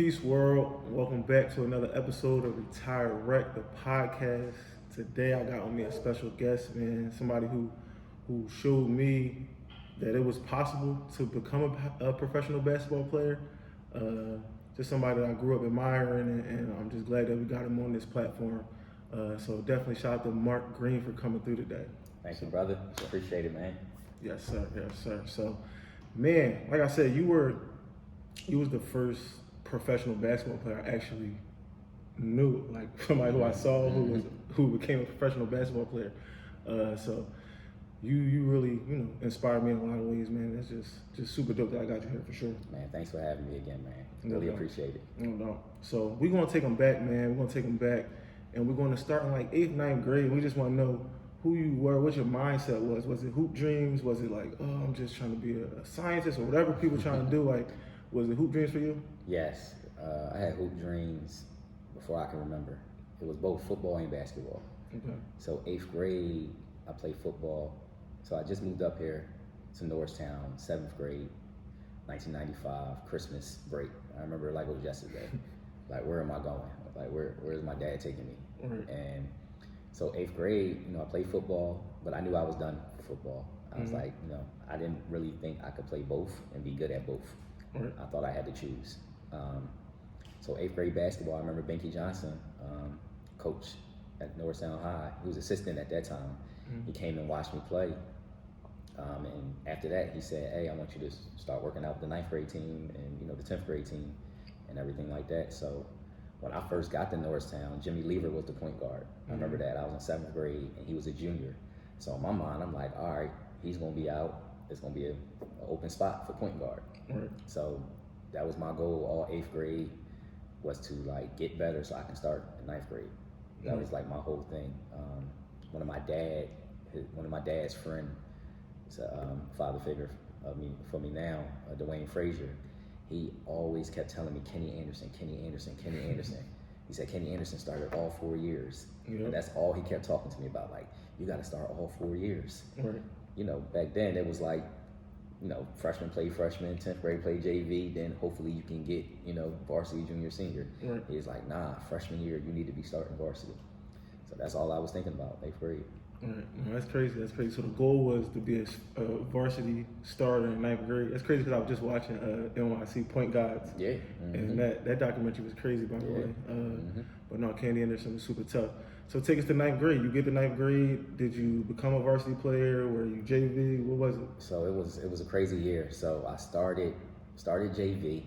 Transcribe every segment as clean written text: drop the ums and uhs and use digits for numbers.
Peace world. Welcome back to another episode of Retired Rec, the podcast. Today I got on me a special guest, man. Somebody who showed me that it was possible to become a professional basketball player. Just somebody that I grew up admiring, and I'm just glad that we got him on this platform. So definitely shout out to Marq Green for coming through today. Thank you, brother. Appreciate it, man. Yes, sir. Yes, sir. So, man, like I said, you was the first professional basketball player I actually knew, like somebody who I saw who became a professional basketball player. So you really inspired me in a lot of ways, man. That's just super dope that I got you here for sure. Man, thanks for having me again, man. Really appreciate it. No. So we're gonna take them back, man. We're gonna take them back, and we're gonna start in like 8th, 9th grade. We just want to know who you were, what your mindset was. Was it hoop dreams? Was it like, oh, I'm just trying to be a scientist or whatever people trying to do? Like, was it hoop dreams for you? Yes, I had hoop dreams before I can remember. It was both football and basketball. Okay. So 8th grade, I played football. So I just moved up here to Norristown, 7th grade, 1995, Christmas break. I remember it like it was yesterday. Like, where am I going? Like, where's my dad taking me? Right. And so 8th grade, I played football, but I knew I was done with football. I was like, I didn't really think I could play both and be good at both. Right. I thought I had to choose. So 8th grade basketball, I remember Benky Johnson, coach at Norristown High. He was assistant at that time. He came and watched me play. And after that, he said, hey, I want you to start working out with the 9th grade team and the 10th grade team and everything like that. So when I first got to Norristown, Jimmy Lever was the point guard. I remember that. I was in 7th grade and he was a junior. So in my mind, I'm like, all right, he's gonna be out. It's gonna be an open spot for point guard. Right. So that was my goal all 8th grade, was to like get better so I can start in 9th grade. That was like my whole thing. One of my dad's friend, is a father figure for me now, Dwayne Frazier. He always kept telling me Kenny Anderson. He said Kenny Anderson started all 4 years. Yep. And that's all he kept talking to me about. Like, you got to start all 4 years. Right. Back then it was like, freshman play freshman, 10th grade play JV, then hopefully you can get, varsity, junior, senior. Right. He's like, nah, freshman year, you need to be starting varsity. So that's all I was thinking about, 8th grade. Right. No, that's crazy. So the goal was to be a varsity starter in 9th grade. That's crazy because I was just watching NYC Point Guards. Yeah. And that documentary was crazy, by the way. But no, Kenny Anderson was super tough. So take us to 9th grade. You get to 9th grade. Did you become a varsity player? Were you JV? What was it? So it was a crazy year. So I started JV.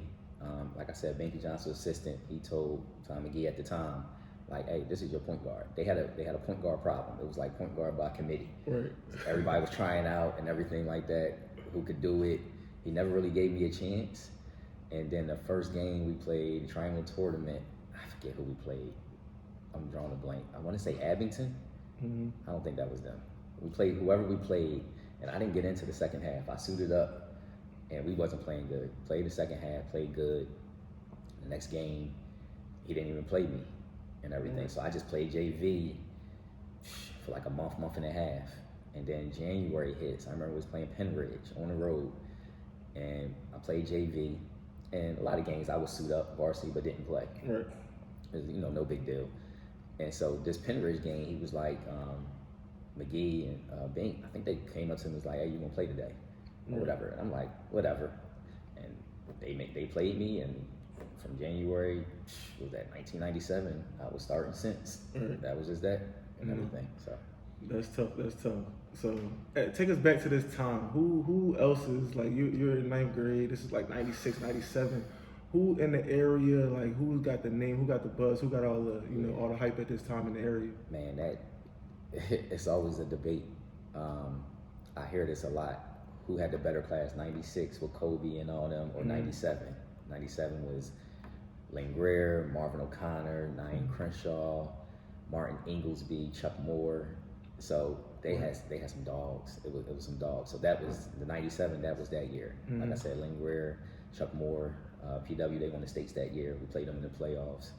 Like I said, Benky Johnson's assistant. He told Tom McGee at the time, like, hey, this is your point guard. They had a point guard problem. It was like point guard by committee. Right. Everybody was trying out and everything like that. Who could do it? He never really gave me a chance. And then the first game we played, the Triangle Tournament, I forget who we played. I'm drawing a blank. I want to say Abington. I don't think that was them. We played whoever we played, and I didn't get into the second half. I suited up, and we wasn't playing good. Played the second half, played good. The next game, he didn't even play me and everything. So I just played JV for like a month and a half. And then January hits. I remember we was playing Penridge on the road, and I played JV. And a lot of games I would suit up varsity but didn't play. Right. It was, no big deal. And so this Penridge game, he was like, McGee and Bink, I think they came up to me and was like, hey, you gonna play today? Or whatever. And I'm like, whatever. And they played me, and from January, what was that, 1997, I was starting since. Right. That was just that and everything. So That's tough. So take us back to this time. Who else is, like, you're in 9th grade, this is like 96, 97. Who in the area, like, who got the name, who got the buzz, who got all the, all the hype at this time in the area? Man, it's always a debate. I hear this a lot. Who had the better class, 96 with Kobe and all them, or 97? 97 was Lane Greer, Marvin O'Connor, Nyan Crenshaw, Martin Inglesby, Chuck Moore. So they had some dogs. It was some dogs. So that was the 97. That was that year. Like I said, Lane Greer, Chuck Moore, PW. They won the states that year. We played them in the playoffs.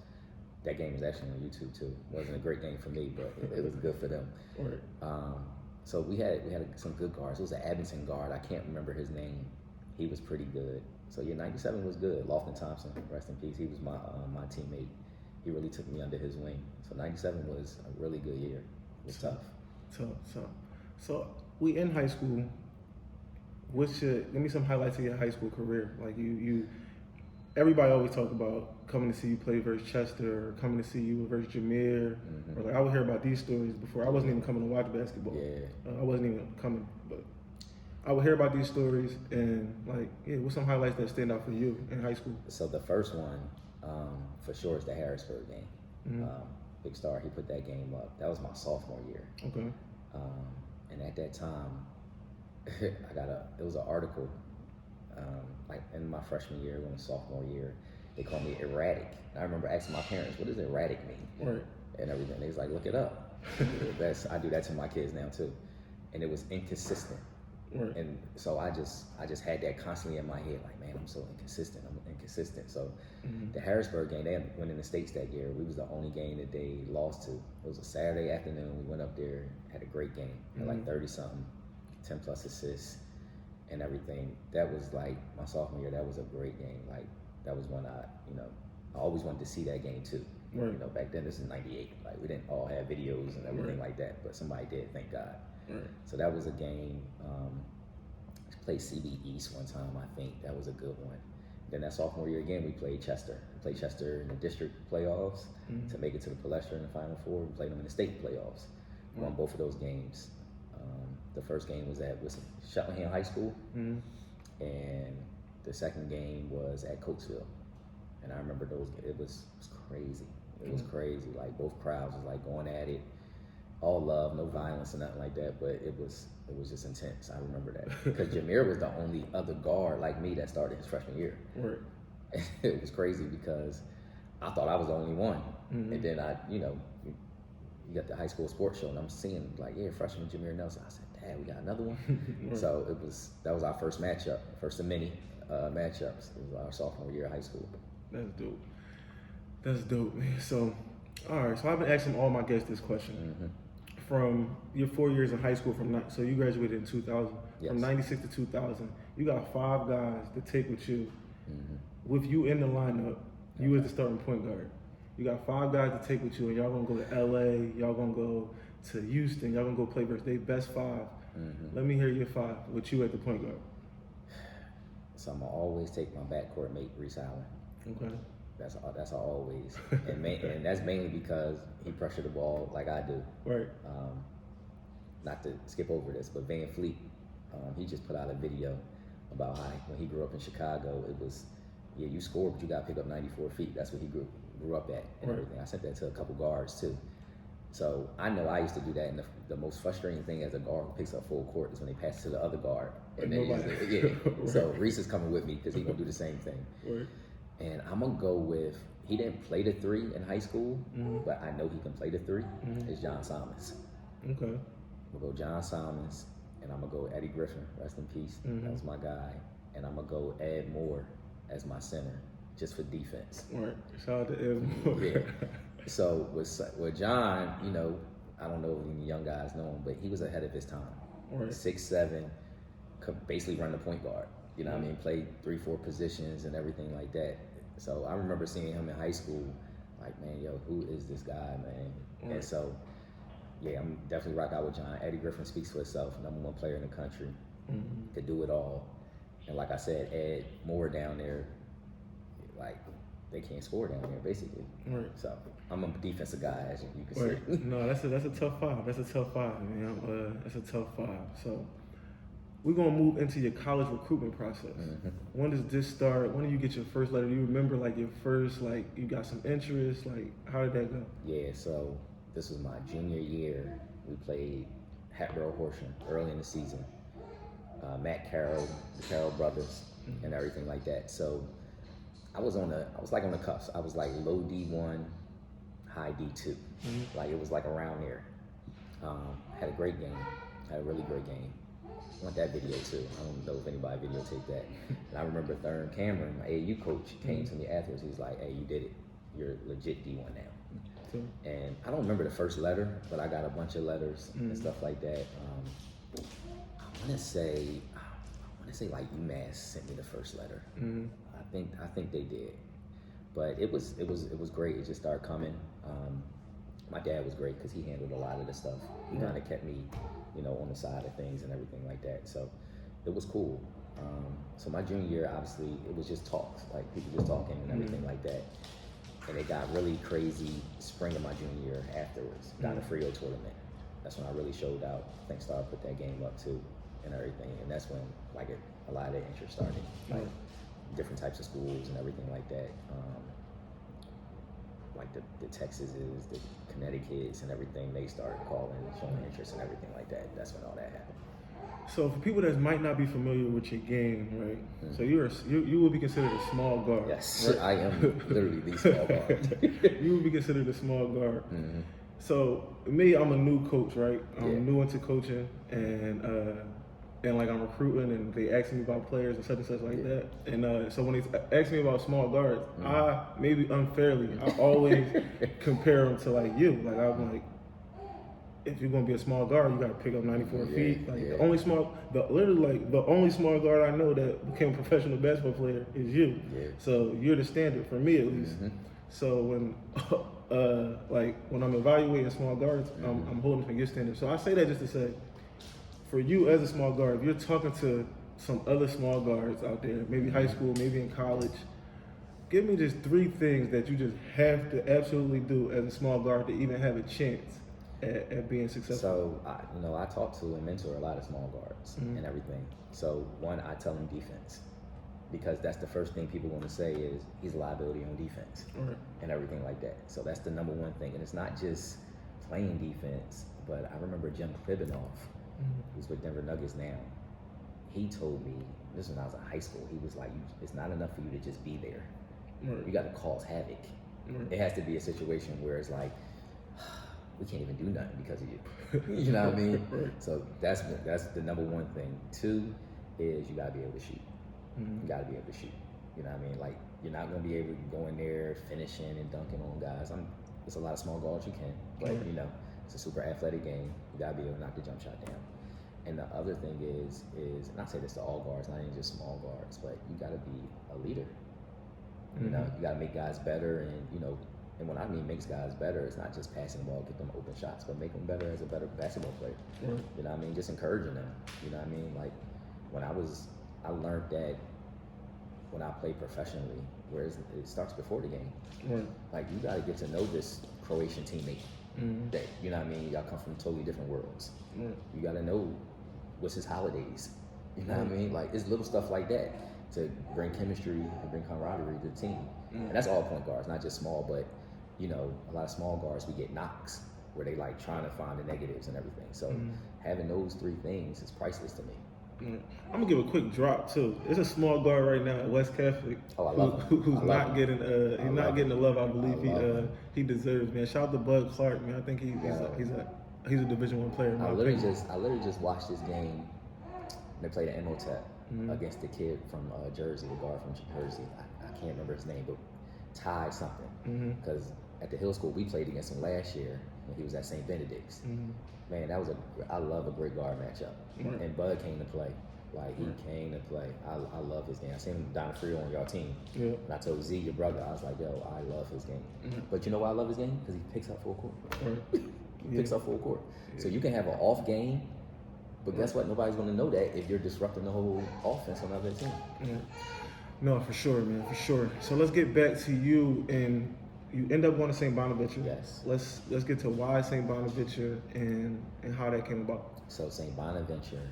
That game was actually on YouTube too. It wasn't a great game for me, but it was good for them. Right. So we had some good guards. It was an Abington guard. I can't remember his name. He was pretty good. So yeah, '97 was good. Lofton Thompson, rest in peace. He was my teammate. He really took me under his wing. So '97 was a really good year. It was tough. So we in high school. Give me some highlights of your high school career. Like you everybody always talk about coming to see you play versus Chester, or coming to see you versus Jameer. Or like I would hear about these stories before. I wasn't even coming to watch basketball. Yeah. I wasn't even coming, but I would hear about these stories and like, yeah, what's some highlights that stand out for you in high school? So the first one, for sure, is the Harrisburg game. Big Star, he put that game up. That was my sophomore year. Okay. And at that time, it was an article, like in my freshman year, going to sophomore year, they called me erratic. And I remember asking my parents, what does erratic mean? Right. And everything. They was like, look it up. I do that to my kids now too. And it was inconsistent. Right. And so I just had that constantly in my head, like, man, I'm so inconsistent. So the Harrisburg game, they went in the States that year. We was the only game that they lost to. It was a Saturday afternoon. We went up there, had a great game, had like 30-something, 10 plus assists and everything. That was like my sophomore year. That was a great game. Like that was when I always wanted to see that game too. Right. You know, back then, this is '98. Like we didn't all have videos and everything like that, but somebody did, thank God. Right. So that was a game. I played CB East one time, I think. That was a good one. Then that sophomore year again, we played Chester. We played Chester in the district playoffs to make it to the Palestra in the Final Four. We played them in the state playoffs. We won both of those games. The first game was at Shetland High School, and the second game was at Coatesville. And I remember it was crazy. It was crazy. Like both crowds was like going at it. All love, no violence or nothing like that, but it was just intense. I remember that because Jameer was the only other guard like me that started his freshman year. Right. It was crazy because I thought I was the only one, and then you got the high school sports show, and I'm seeing like, yeah, freshman Jameer Nelson. I said, Dad, we got another one. Right. So that was our first matchup, first of many matchups. It was our sophomore year of high school. That's dope, man. So, all right. So I've been asking all my guests this question. From your 4 years in high school, so you graduated in 2000. Yes. From '96 to 2000, you got 5 guys to take with you. With you in the lineup, you as the starting point guard. You got 5 guys to take with you, and y'all gonna go to LA. Y'all gonna go to Houston. Y'all gonna go play versus their best 5. Let me hear your 5 with you at the point guard. So I'm gonna always take my backcourt mate, Reese Allen. Okay. That's always, and that's mainly because he pressured the ball like I do. Right. Not to skip over this, but Van Fleet, he just put out a video about how when he grew up in Chicago, it was, yeah, you score, but you got to pick up 94 feet. That's what he grew up at and everything. I sent that to a couple guards too. So I know I used to do that, and the most frustrating thing as a guard who picks up full court is when they pass it to the other guard. And then Right. So Reese is coming with me because he's gonna do the same thing. Right. And I'm gonna go with, he didn't play the 3 in high school, but I know he can play the 3. It's John Simons. Okay. I'm gonna go John Simons, and I'm gonna go Eddie Griffin, rest in peace. That was my guy. And I'm gonna go Ed Moore as my center, just for defense. Right. Shout out to Ed Moore. Yeah. So with John, I don't know if any young guys know him, but he was ahead of his time. Right. 6'7", could basically run the point guard. You know what I mean? Played 3-4 positions and everything like that. So I remember seeing him in high school, like, man, yo, who is this guy, man? Right. And so, yeah, I'm definitely rock out with John. Eddie Griffin speaks for itself, #1 player in the country. Could do it all. And like I said, Ed Moore down there, like, they can't score down there, basically. Right. So I'm a defensive guy, as you can see. No, that's a tough 5. That's a tough 5, man. That's a tough 5. So we're gonna move into your college recruitment process. When does this start? When do you get your first letter? Do you remember like your first, like you got some interest? Like how did that go? Yeah, so this was my junior year. We played Hatboro Horsham early in the season. Matt Carroll, the Carroll brothers, and everything like that. So I was on the cusp. I was like low D1, high D2. Like it was like around there. Had a great game. Had a really great game. I want that video too. I don't know if anybody videotaped that. And I remember Thurn Cameron, my AAU coach, came to me afterwards. He was like, "Hey, you did it. You're legit D1 now." And I don't remember the first letter, but I got a bunch of letters and stuff like that. I want to say say like UMass sent me the first letter. Mm-hmm. I think they did, but it was great. It just started coming. My dad was great because he handled a lot of the stuff. He kind of kept me, on the side of things and everything like that. So it was cool. So my junior year, obviously, it was just talks, like people just talking and everything like that. And it got really crazy spring of my junior year afterwards. Got a Frio tournament. That's when I really showed out. I think Star put that game up too and everything. And that's when like a lot of the interest started. Like different types of schools and everything like that. Like the Texases, the Connecticut's and everything, they started calling, showing interest and everything like that. That's when all that happened. So for people that might not be familiar with your game, right? So you would be considered a small guard. Yes, right? I am literally the small guard. You would be considered a small guard. So me, I'm a new coach, right? I'm new into coaching, and like I'm recruiting, and they ask me about players and such like that. And so when they ask me about small guards, I maybe unfairly, I always compare them to like you. Like I'm like, if you're gonna be a small guard, you gotta pick up 94 feet. Like the only small guard I know that became a professional basketball player is you. So you're the standard for me at least. So when when I'm evaluating small guards, I'm holding to your standard. So I say that just to say, for you as a small guard, if you're talking to some other small guards out there, maybe high school, maybe in college, give me just 3 things that you just have to absolutely do as a small guard to even have a chance at being successful. So, I talk to and mentor a lot of small guards and everything. So one, I tell them defense, because that's the first thing people want to say is he's a liability on defense and everything like that. So that's the number one thing. And it's not just playing defense, but I remember Jim Klibanoff, who's with Denver Nuggets now. He told me, this when I was in high school, he was like, it's not enough for you to just be there. You got to cause havoc. It has to be a situation where it's like, we can't even do nothing because of you. You know what I mean? So that's the number one thing. 2 is you gotta be able to shoot. You gotta be able to shoot. You know what I mean? Like you're not gonna be able to go in there finishing and dunking on guys. There's a lot of small guards you can, but it's a super athletic game. You gotta be able to knock the jump shot down. And the other thing is, and I say this to all guards, not even just small guards, but you gotta be a leader. You know, you gotta make guys better, and when I mean makes guys better, it's not just passing the ball, get them open shots, but make them better as a better basketball player. You know what I mean? Just encouraging them. You know what I mean? Like I learned that when I played professionally, whereas it starts before the game. Like you got to get to know this Croatian teammate. That you know what I mean? Y'all come from totally different worlds. You got to know what's his holidays. You know what I mean? Like it's little stuff like that to bring chemistry and bring camaraderie to the team. And that's all point guards, not just small, but a lot of small guards, we get knocks where they like trying to find the negatives and everything. So having those 3 things is priceless to me. I'm gonna give a quick drop too. There's a small guard right now at West Catholic who's not getting the love I believe he deserves. Man, shout out to Bud Clark. Man, I think he's a Division I player. I literally just watched this game. They played at Emotep against the kid from Jersey, the guard from Jersey. I can't remember his name, but Ty something. Because at the Hill School we played against him last year when he was at St. Benedict's. Man, I love a great guard matchup. And Bud came to play. Like he came to play. I love his game. I seen him down the field on y'all team. And I told Z, your brother, I was like, yo, I love his game. But you know why I love his game? Because he picks up full court. He picks up full court. So you can have an off game, but guess what? Nobody's going to know that if you're disrupting the whole offense on the other team. No, for sure, man, for sure. So let's get back to you, and you end up going to St. Bonaventure. Yes. Let's get to why St. Bonaventure and how that came about. So St. Bonaventure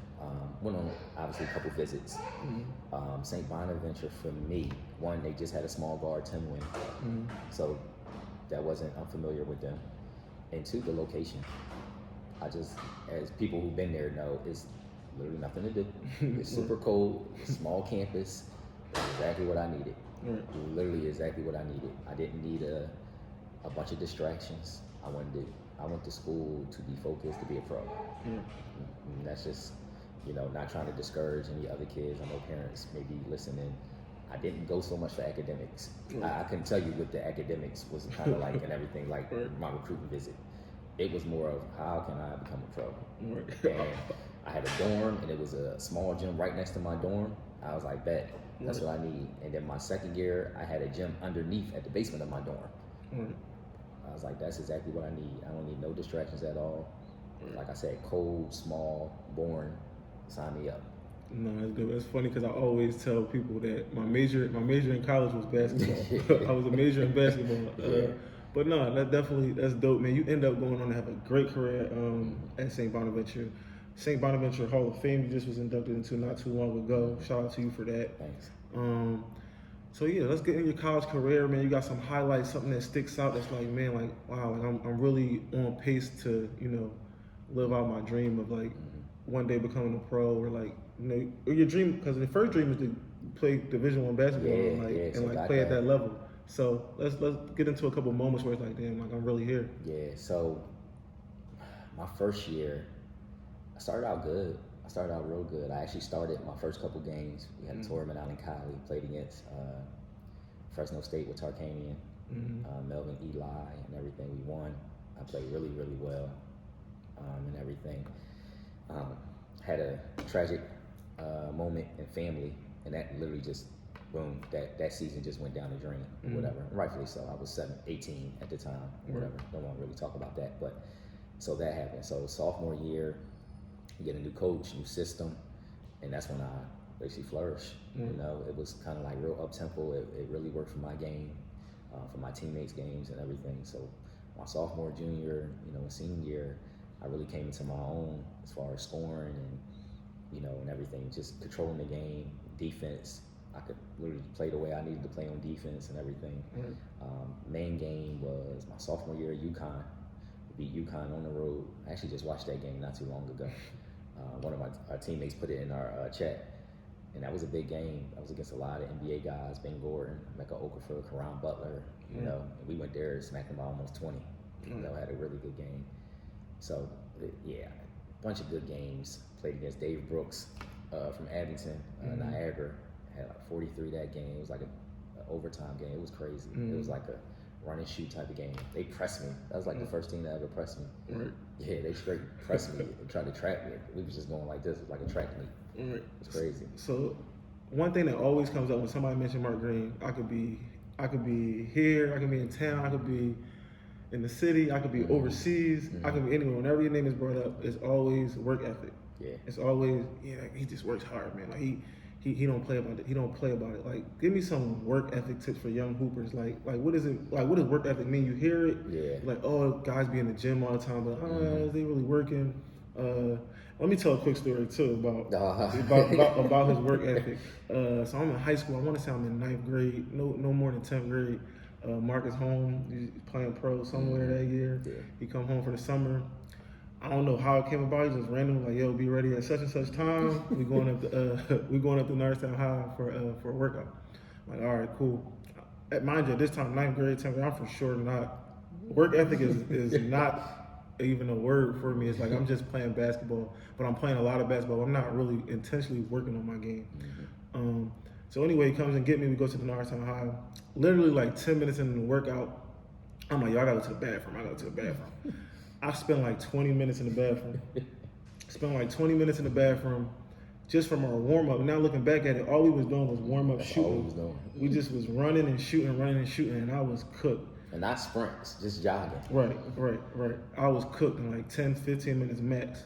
went on obviously a couple visits. St. Bonaventure for me, one, they just had a small guard 10 win, so that wasn't unfamiliar with them. And 2, the location. As people who've been there know, it's literally nothing to do. It's super cold, small campus. That's exactly what I needed. Literally exactly what I needed. I didn't need a bunch of distractions. I went to school to be focused, to be a pro. And that's just, not trying to discourage any other kids. I know parents may be listening. I didn't go so much for academics. I couldn't tell you what the academics was kind of like and everything, like my recruiting visit. It was more of how can I become a pro? And I had a dorm, and it was a small gym right next to my dorm. I was like, bet, that's what I need. And then my second year, I had a gym underneath at the basement of my dorm. I was like, that's exactly what I need. I don't need no distractions at all. Like I said, cold, small, boring. Sign me up. No, that's good. It's funny because I always tell people that my major in college was basketball. I was a major in basketball. But no, that's dope, man. You end up going on to have a great career at St. Bonaventure. St. Bonaventure Hall of Fame you just was inducted into not too long ago. Shout out to you for that. Thanks. So yeah, let's get in your college career, man. You got some highlights, something that sticks out that's like, man, like wow, like I'm really on pace to, live out my dream of like one day becoming a pro, or like, or your dream, because the first dream is to play Division I basketball and play at that level. So let's get into a couple moments where it's like, damn, like I'm really here. Yeah. So my first year, I started out good. I started out real good. I actually started my first couple games. We had a tournament out in Cali, played against Fresno State with Tarkanian, Melvin Eli, and everything. We won. I played really, really well and everything. Had a tragic moment in family, and that literally just, boom, that season just went down the drain, or whatever. Rightfully so. I was 18 at the time, or whatever. Don't want to really talk about that, but so that happened. So sophomore year, you get a new coach, new system, and that's when I basically flourished. It was kind of like real up-tempo. It really worked for my game, for my teammates' games and everything. So my sophomore, junior, and senior year, I really came into my own as far as scoring and everything, just controlling the game, defense. I could literally play the way I needed to play on defense and everything. Main game was my sophomore year at UConn. We beat UConn on the road. I actually just watched that game not too long ago. One of our teammates put it in our chat, and that was a big game. I was against a lot of NBA guys, Ben Gordon, Mecca Okafor, Karan Butler, and we went there and smacked them by almost 20. Had a really good game. So, yeah, a bunch of good games. Played against Dave Brooks from Abington, Niagara. Had like 43 that game. It was like an overtime game. It was crazy. It was like a run and shoot type of game. They pressed me. That was like the first team that ever pressed me. Yeah, they straight pressed me and tried to trap me. We was just going like this. It was like a track meet. It was crazy. So one thing that always comes up when somebody mentions Marq Green, I could be here, I could be in town, I could be in the city, I could be overseas, I could be anywhere. Whenever your name is brought up, it's always work ethic. Yeah. It's always, he just works hard, man. Like he don't play about it. He don't play about it. Like, give me some work ethic tips for young hoopers. Like what is it? Like, what does work ethic mean? You hear it, like, oh, guys be in the gym all the time, but is they really working? Let me tell a quick story too about his work ethic. So I'm in high school. I want to say I'm in 9th grade, no more than 10th grade. Marques is home. He's playing pro somewhere that year. He come home for the summer. I don't know how it came about. He just random, like, yo, be ready at such and such time. We going up to Norristown High for a workout. I'm like, all right, cool. Mind you, at this time, 9th grade, 10th grade, I'm for sure not. Work ethic is not even a word for me. It's like I'm just playing basketball, but I'm playing a lot of basketball. I'm not really intentionally working on my game. So anyway, he comes and get me. We go to the Norristown High. Literally like 10 minutes into the workout, I'm like, yo, I gotta go to the bathroom. I spent like 20 minutes in the bathroom. Just from our warm up. Now looking back at it, all we was doing was warm up shooting. We just was running and shooting, and I was cooked. And not sprints, just jogging. Right. I was cooked in like 10, 15 minutes max.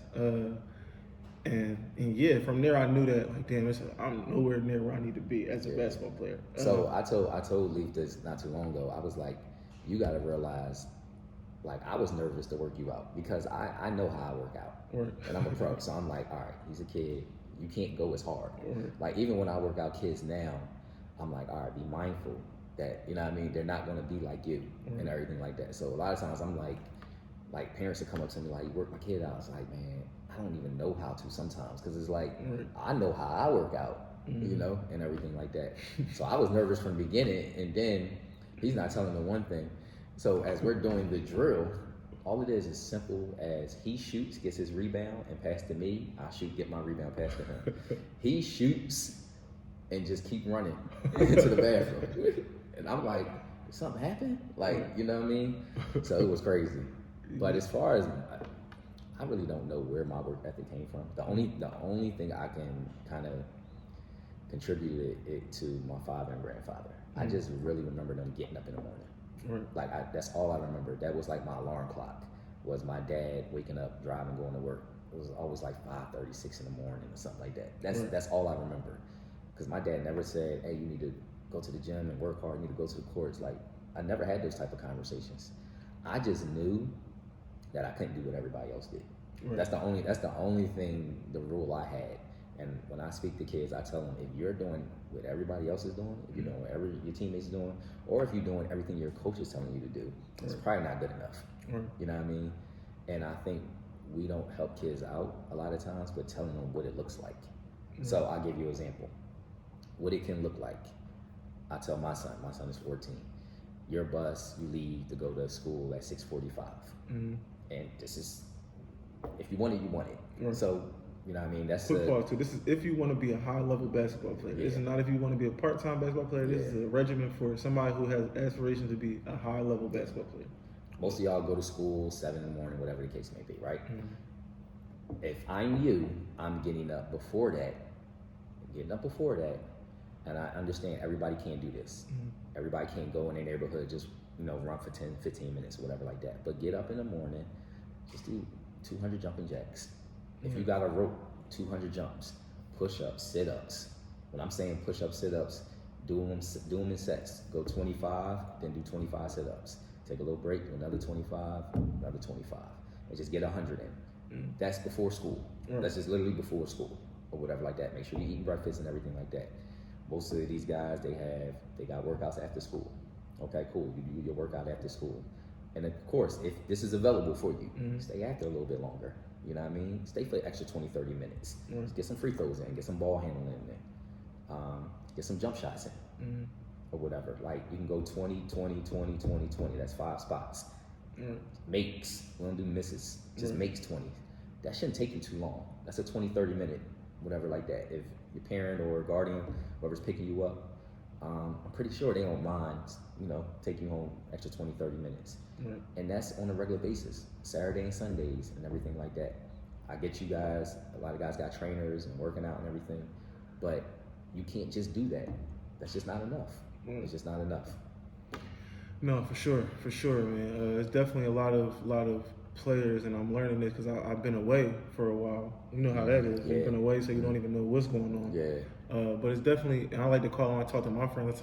And yeah, from there I knew that, like, damn, I'm nowhere near where I need to be as a basketball player. So I told Leaf this not too long ago. I was like, you got to realize, like, I was nervous to work you out because I know how I work out, and I'm a pro. So I'm like, all right, he's a kid. You can't go as hard. Like, even when I work out kids now, I'm like, all right, be mindful that, you know what I mean, they're not going to be like you and everything like that. So a lot of times I'm like parents that come up to me like, you work my kid out. It's like, man, I don't even know how to sometimes because it's like, I know how I work out, and everything like that. So I was nervous from the beginning, and then he's not telling me one thing. So as we're doing the drill, all it is as simple as he shoots, gets his rebound, and pass to me. I shoot, get my rebound, pass to him. He shoots and just keep running into the bathroom. And I'm like, did something happen? Like, you know what I mean? So it was crazy. But as far as, I really don't know where my work ethic came from. The only thing I can kind of contribute it to my father and grandfather. I just really remember them getting up in the morning. Right. Like that's all I remember. That was like my alarm clock. Was my dad waking up, driving, going to work. It was always like 5:30, 6 in the morning or something like that. That's all I remember. Because my dad never said, "Hey, you need to go to the gym and work hard. You need to go to the courts." Like I never had those type of conversations. I just knew that I couldn't do what everybody else did. Right. That's the only thing, the rule I had. And when I speak to kids, I tell them, if you're doing what everybody else is doing, if you're doing what your teammates are doing, or if you're doing everything your coach is telling you to do, it's probably not good enough. You know what I mean? And I think we don't help kids out a lot of times with telling them what it looks like. So I'll give you an example. What it can look like. I tell my son is 14, your bus, you leave to go to school at 6:45. And this is, if you want it, you want it. So, you know what I mean? That's quick pause too. This is if you want to be a high-level basketball player. This is not if you want to be a part-time basketball player. This is a regimen for somebody who has aspirations to be a high-level basketball player. Most of y'all go to school 7 in the morning, whatever the case may be, right? If I'm you, I'm getting up before that. And I understand everybody can't do this. Everybody can't go in their neighborhood, just run for 10, 15 minutes, whatever like that. But get up in the morning, just do 200 jumping jacks. If you got a rope, 200 jumps, push-ups, sit-ups. When I'm saying push-ups, sit-ups, do them in sets. Go 25, then do 25 sit-ups. Take a little break, do another 25, another 25. And just get 100 in. That's before school. That's just literally before school or whatever like that. Make sure you're eating breakfast and everything like that. Most of these guys, they got workouts after school. Okay, cool. You do your workout after school. And of course, if this is available for you, stay after a little bit longer. You know what I mean? Stay for extra 20, 30 minutes. Get some free throws in, get some ball handling in, get some jump shots in, or whatever. Like, you can go 20, 20, 20, 20, 20. That's 5 spots. Makes. We don't do misses. Just makes 20. That shouldn't take you too long. That's a 20, 30 minute, whatever like that. If your parent or guardian, whoever's picking you up, I'm pretty sure they don't mind, taking you home extra 20, 30 minutes. And that's on a regular basis, Saturday and Sundays and everything like that. I get you guys, a lot of guys got trainers and working out and everything, but you can't just do that. That's just not enough. It's just not enough. No, for sure, man. It's definitely a lot of players, and I'm learning this because I've been away for a while. You know how that is. You've been away, so you don't even know what's going on. But it's definitely, and I like to call when I talk to my friends,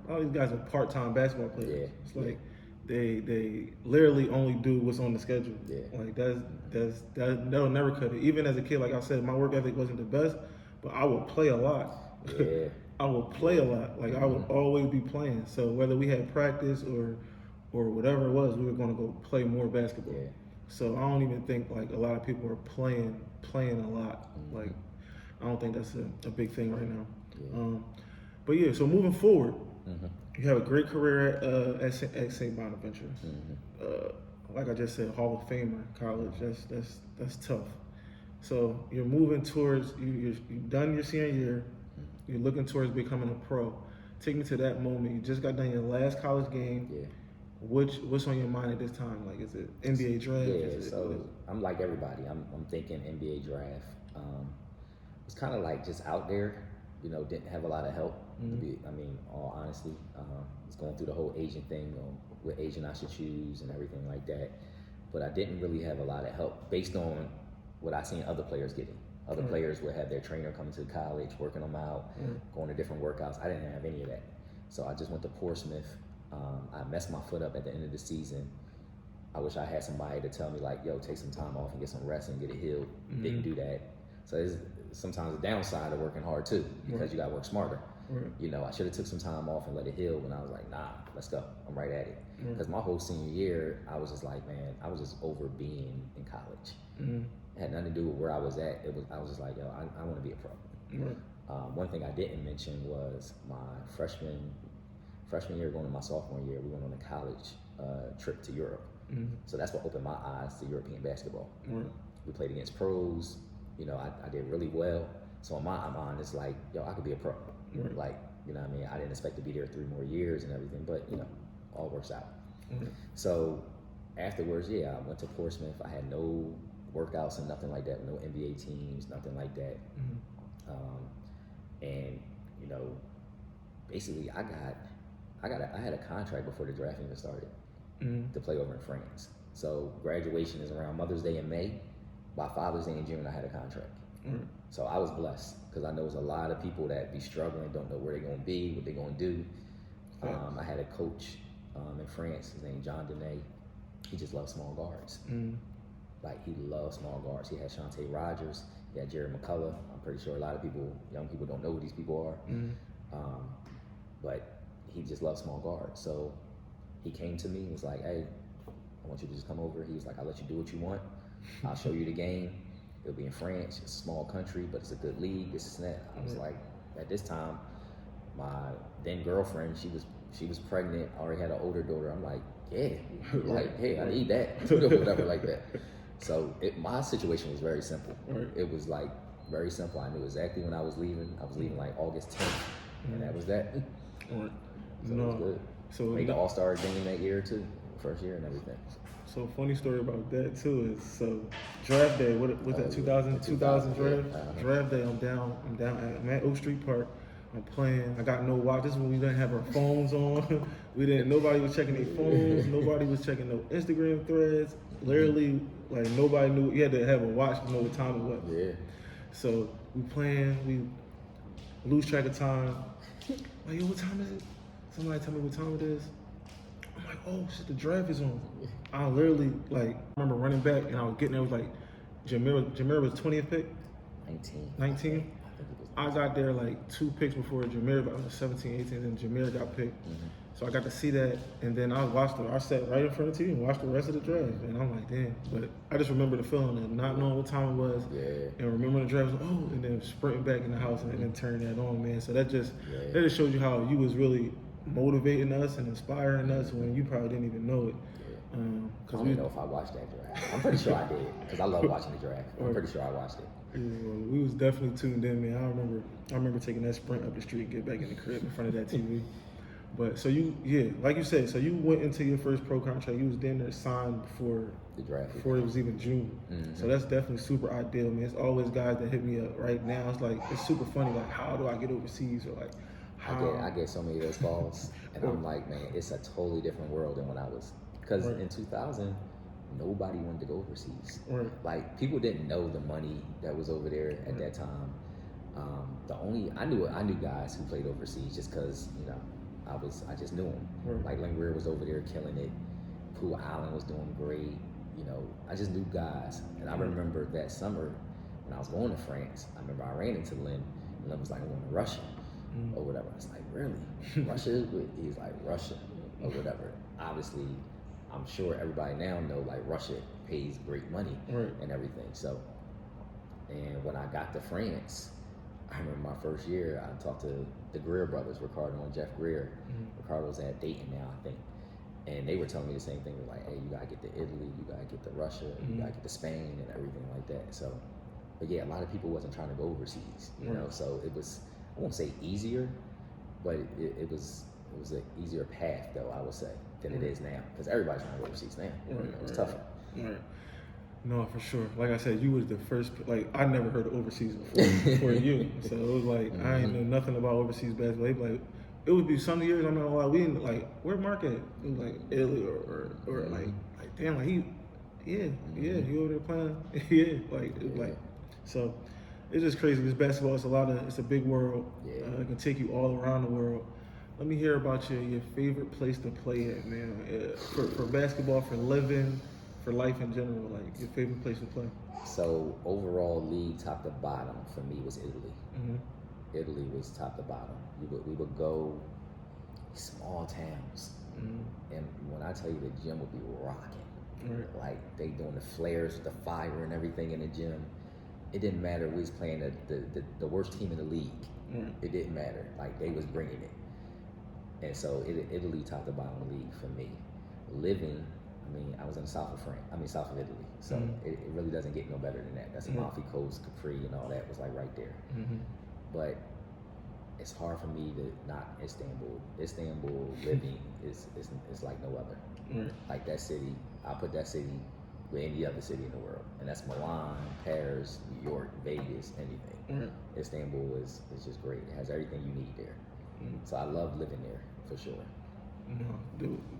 all these guys are part-time basketball players. It's like they literally only do what's on the schedule. Like that'll never cut it. Even as a kid, like I said, my work ethic wasn't the best, but I would play a lot. I would play a lot. Like I would always be playing. So whether we had practice or whatever it was, we were going to go play more basketball. So I don't even think like a lot of people are playing a lot. Like I don't think that's a big thing right now. But yeah, so moving forward, you have a great career at St. Bonaventure. Like I just said, Hall of Famer college. That's tough. So you're moving towards you've done your senior year. You're looking towards becoming a pro. Take me to that moment. You just got done your last college game. What's on your mind at this time? Like, is it NBA draft? So I'm like everybody. I'm thinking NBA draft. It's kind of like just out there. Didn't have a lot of help. All honesty, was going through the whole agent thing, what agent I should choose and everything like that. But I didn't really have a lot of help based on what I seen other players getting. Other players would have their trainer coming to college, working them out, going to different workouts. I didn't have any of that. So I just went to Portsmouth. I messed my foot up at the end of the season. I wish I had somebody to tell me like, yo, take some time off and get some rest and get it healed. Didn't do that. So there's sometimes a downside of working hard too, because you got to work smarter. I should have took some time off and let it heal when I was like, nah, let's go. I'm right at it. Because my whole senior year, I was just like, man, I was just over being in college. It had nothing to do with where I was at. I was just like, yo, I want to be a pro. One thing I didn't mention was my freshman year going to my sophomore year, we went on a college trip to Europe. So that's what opened my eyes to European basketball. We played against pros. I did really well. So in my mind, it's like, yo, I could be a pro. Like, I didn't expect to be there 3 more years and everything, but, all works out. So afterwards, I went to Portsmouth. I had no workouts and nothing like that. No NBA teams, nothing like that. And you know, basically, I had a contract before the draft even started to play over in France. So graduation is around Mother's Day in May. By Father's Day in June, I had a contract. So I was blessed because I know there's a lot of people that be struggling, don't know where they're going to be, what they're going to do. I had a coach in France, his name John Dene. He just loves small guards. Like, he loves small guards. He had Shantae Rogers, he had Jerry McCullough. I'm pretty sure a lot of people, young people, don't know who these people are. But he just loves small guards. So he came to me and was like, hey, I want you to just come over. He was like, I'll let you do what you want. I'll show you the game. It'll be in France. It's a small country, but it's a good league. This and that. I was like, at this time, my then girlfriend, she was pregnant. I already had an older daughter. I'm like, yeah, like, hey, I need that, whatever like that. So my situation was very simple. It was like very simple. I knew exactly when I was leaving. I was leaving like August 10th, and that was that. So it was good. So made the All-Star game that year too, first year and everything. So funny story about that too is, so draft day, what was that, 2000 draft? Yeah. Draft day, I'm at Oak Street Park. I'm playing. I got no watch. This is when we didn't have our phones on. Nobody was checking their phones. Nobody was checking no Instagram threads. Literally, like, nobody knew. You had to have a watch to know what time it was. Yeah. So we playing. We lose track of time. Like, yo, what time is it? Somebody tell me what time it is. I'm like, oh shit, the draft is on. I literally, like, I remember running back and I was getting there. It was like, Jameer was 20th pick. 19. I got there like 2 picks before Jameer, but I was 17, 18, and then Jameer got picked. So I got to see that, and then I sat right in front of the TV and watched the rest of the draft, and I'm like, damn. But I just remember the feeling of not knowing what time it was, and remembering the draft, was, oh, and then sprinting back in the house and then turning that on, man. So that just shows you how you was really motivating us and inspiring us when you probably didn't even know it. I don't even know if I watched that draft. I'm pretty sure I did, because I love watching the draft. I'm pretty sure I watched it. Yeah, we was definitely tuned in, man. I remember taking that sprint up the street, get back in the crib in front of that TV. But so like you said, so you went into your first pro contract. You was then there signed before the draft, before it was even June. So that's definitely super ideal, man. It's always guys that hit me up right now. It's like, it's super funny. Like, how do I get overseas, or like, how? I get so many of those calls, and I'm like, man, it's a totally different world than when I was. Because in 2000, nobody wanted to go overseas. Like, people didn't know the money that was over there at that time. I knew guys who played overseas just because, you know, I just knew them. Like, Lynn Greer was over there killing it. Pooh Allen was doing great. You know, I just knew guys. And I remember that summer when I was going to France, I remember I ran into Lynn, and Lynn was like, I'm going to Russia or whatever. I was like, really? Russia? He's like, Russia or whatever. Obviously, I'm sure everybody now know, like, Russia pays great money and everything. So, and when I got to France, I remember my first year, I talked to the Greer brothers, Ricardo and Jeff Greer. Ricardo's at Dayton now, I think. And they were telling me the same thing. They're like, hey, you gotta get to Italy, you gotta get to Russia, you gotta get to Spain and everything like that. So, but yeah, a lot of people wasn't trying to go overseas, you know? So it was, I won't say easier, but it was an easier path, though, I would say, than it is now, because everybody's trying to go overseas now. It's tougher. No, for sure. Like I said, you was the first. Like, I never heard of overseas before you. So it was like, I ain't know nothing about overseas basketball. Like, it would be some years, I'm not gonna lie, we didn't, like, where Marq at? It was like Italy or like damn, like he over there playing. Like, so it's just crazy. This basketball, it's a big world. It can take you all around the world. Let me hear about your favorite place to play at, man. For basketball, for living, for life in general, like, your favorite place to play. So overall league, top to bottom, for me was Italy. Italy was top to bottom. We would go small towns, and when I tell you, the gym would be rocking. Like, they doing the flares with the fire and everything in the gym. It didn't matter. We was playing the worst team in the league. It didn't matter. Like, they was bringing it. And so Italy top to bottom league for me. Living, I mean, I was in the south of Italy. So it really doesn't get no better than that. That's Amalfi Coast, Capri, and all that was like right there. But it's hard for me to not Istanbul. Istanbul living is like no other. Like, that city, I put that city with any other city in the world, and that's Milan, Paris, New York, Vegas, anything. Istanbul is just great. It has everything you need there. So I love living there for sure. No,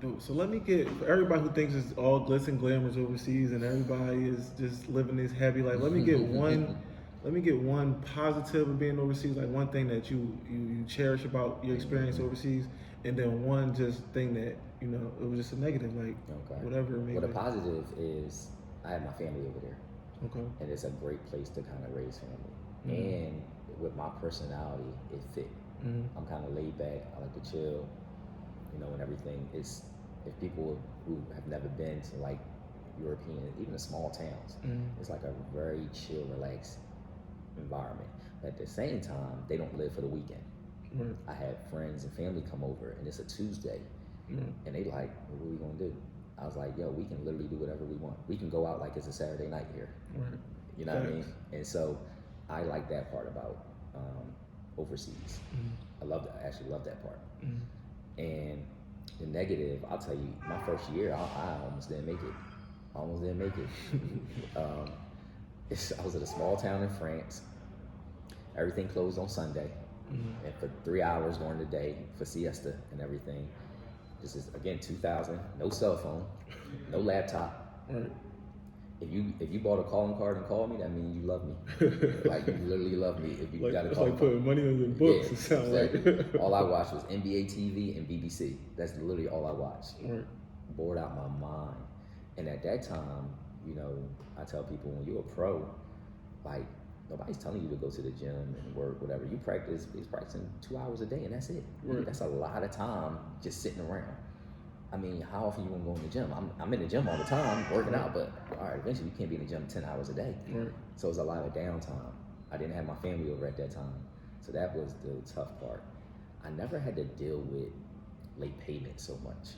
dude. So let me get, for everybody who thinks it's all glitz and glamours overseas and everybody is just living this happy life, let me get one positive of being overseas, like one thing that you cherish about your experience overseas, and then one just thing that, you know, it was just a negative, like whatever it may be. Well, the positive is I have my family over there. Okay. And it's a great place to kind of raise family. And with my personality, it fit. I'm kind of laid back. I like to chill, you know, and everything. It's, if people who have never been to like European, even the small towns, it's like a very chill, relaxed environment. But at the same time, they don't live for the weekend. I had friends and family come over, and it's a Tuesday, and they like, well, what are we gonna do? I was like, yo, we can literally do whatever we want. We can go out like it's a Saturday night here. You know what I mean? And so I like that part about overseas. I actually love that part. And the negative, I'll tell you, my first year, I almost didn't make it. I was at a small town in France. Everything closed on Sunday. And for 3 hours during the day for siesta and everything. This is, again, 2000, no cell phone, no laptop. If you bought a calling card and called me, that means you love me. Like, you literally love me if you got a calling card. It's like putting money on your books, yeah, it sounds exactly. like. All I watched was NBA TV and BBC. That's literally all I watched. Bored out my mind. And at that time, you know, I tell people, when you're a pro, like, nobody's telling you to go to the gym and work, whatever. You practice, he's practicing 2 hours a day, and that's it. That's a lot of time just sitting around. I mean, how often you want to go in the gym? I'm in the gym all the time, working out, but all right, eventually you can't be in the gym 10 hours a day. So it's a lot of downtime. I didn't have my family over at that time. So that was the tough part. I never had to deal with late payments so much.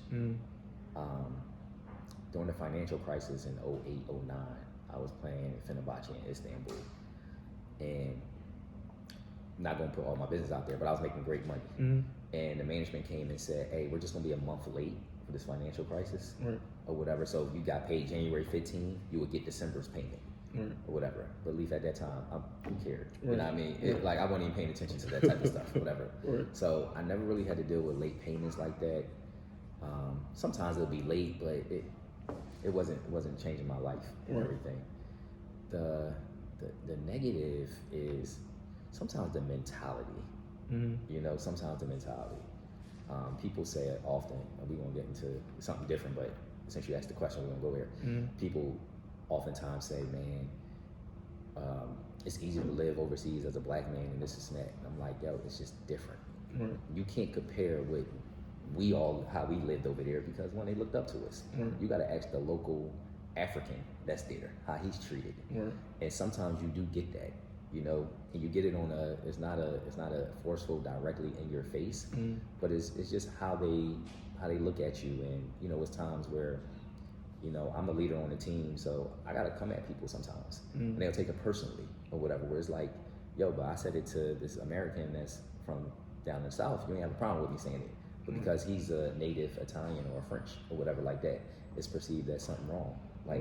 During the financial crisis in 08, 09, I was playing in Fenerbahce in Istanbul. And I'm not going to put all my business out there, but I was making great money. And the management came and said, hey, we're just going to be a month late for this financial crisis or whatever. So if you got paid January 15, you would get December's payment or whatever. But at least at that time, who cared? You know what I mean? Like, I wasn't even paying attention to that type of stuff or whatever. So I never really had to deal with late payments like that. Sometimes it'll be late, but it wasn't changing my life and everything. The negative is sometimes the mentality. You know, sometimes the mentality. People say it often, and we're gonna get into something different, but since you asked the question, we're gonna go here. People oftentimes say, man, it's easier to live overseas as a black man and this and that. And I'm like, yo, it's just different. You can't compare with how we lived over there, because when they looked up to us, you gotta ask the local African that's there how he's treated. And sometimes you do get that, you know, and you get it on it's not a forceful directly in your face, but it's just how they look at you. And you know, it's times where, you know, I'm a leader on the team, so I gotta come at people sometimes, and they'll take it personally or whatever, where it's like, yo, but I said it to this American that's from down in the South, you ain't have a problem with me saying it. But because he's a native Italian or French or whatever like that, it's perceived as something wrong. Like,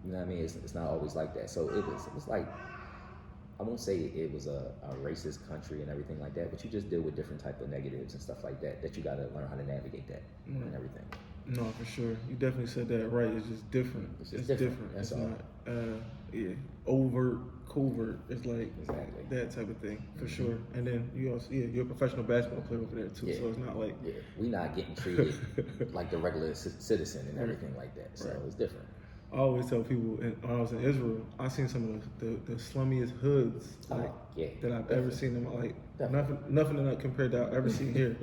you know what I mean? It's not always like that. So it was like, I won't say it was a racist country and everything like that, but you just deal with different type of negatives and stuff like that you got to learn how to navigate that and everything. No, for sure. You definitely said that right. It's just different. It's different. That's it's all. Not overt, covert. It's like that type of thing, for sure. And then you also, you're a professional basketball player over there too, so it's not like... we not getting treated like the regular citizen and everything like that, so it's different. I always tell people, when I was in Israel, I seen some of the slummiest hoods that I've ever seen in my life. Nothing that compared to I've ever seen here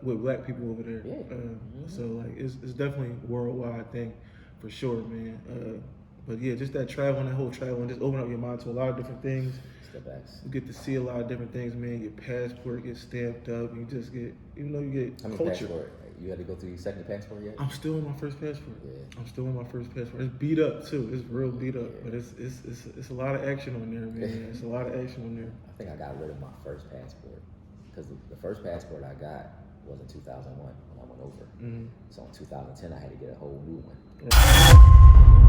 with black people over there. So like it's definitely a worldwide thing for sure, man. But yeah, just that travel and that whole travel and just open up your mind to a lot of different things. It's the best. You get to see a lot of different things, man. Your passport gets stamped up. You just get, even though you get culture. Passport? You had to go through your second passport yet? I'm still on my first passport. Yeah. I'm still on my first passport. It's beat up too. It's real beat up, but it's a lot of action on there, man. It's a lot of action on there. I think I got rid of my first passport because the first passport I got was in 2001 when I went over. Mm-hmm. So in 2010, I had to get a whole new one.